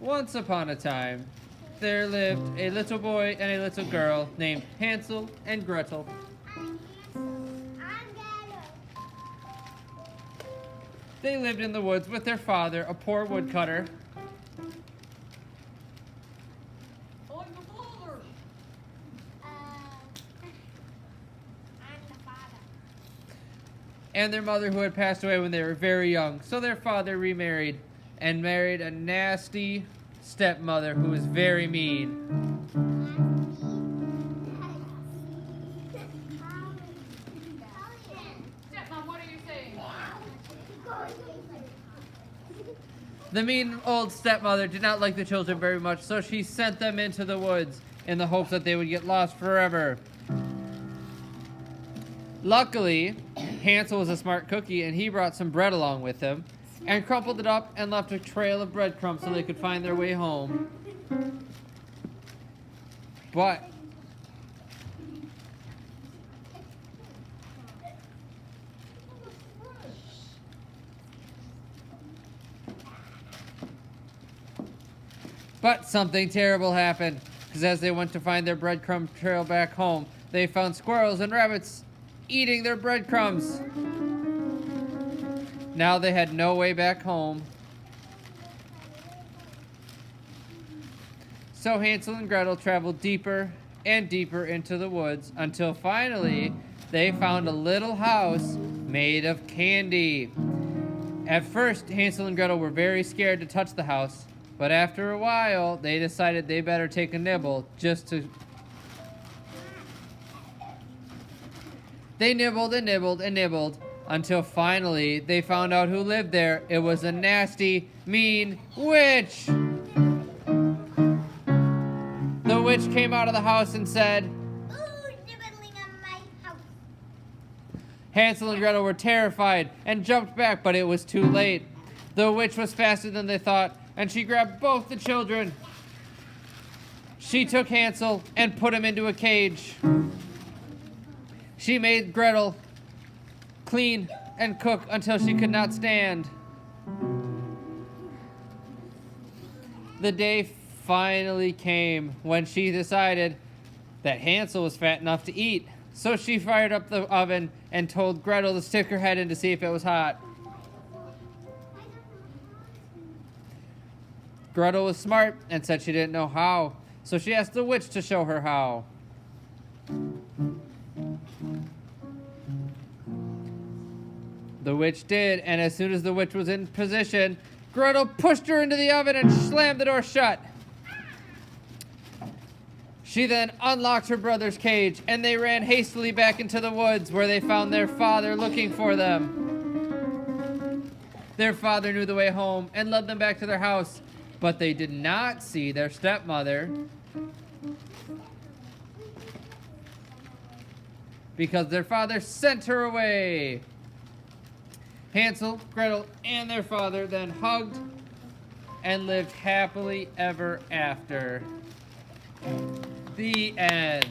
Once upon a time, there lived a little boy and a little girl named Hansel and Gretel. They lived in the woods with their father, a poor woodcutter. And their mother, who had passed away when they were very young. So their father remarried and married a nasty stepmother who was very mean. Stepmom, what are you saying? The mean old stepmother did not like the children very much, so she sent them into the woods in the hopes that they would get lost forever. Luckily, Hansel was a smart cookie, and he brought some bread along with him and crumpled it up and left a trail of breadcrumbs so they could find their way home. But something terrible happened, because as they went to find their breadcrumb trail back home, they found squirrels and rabbits eating their breadcrumbs. Now they had no way back home. So Hansel and Gretel traveled deeper and deeper into the woods until finally they found a little house made of candy. At first, Hansel and Gretel were very scared to touch the house, but after a while, they decided they better take a nibble just to... They nibbled and nibbled and nibbled until finally they found out who lived there. It was a nasty, mean witch. The witch came out of the house and said, "Ooh, nibbling on my house." Hansel and Gretel were terrified and jumped back, but it was too late. The witch was faster than they thought, and she grabbed both the children. She took Hansel and put him into a cage. She made Gretel clean and cook until she could not stand. The day finally came when she decided that Hansel was fat enough to eat. So she fired up the oven and told Gretel to stick her head in to see if it was hot. Gretel was smart and said she didn't know how, so she asked the witch to show her how. The witch did, and as soon as the witch was in position, Gretel pushed her into the oven and slammed the door shut. She then unlocked her brother's cage, and they ran hastily back into the woods where they found their father looking for them. Their father knew the way home and led them back to their house, but they did not see their stepmother because their father sent her away. Hansel, Gretel, and their father then hugged and lived happily ever after. The end.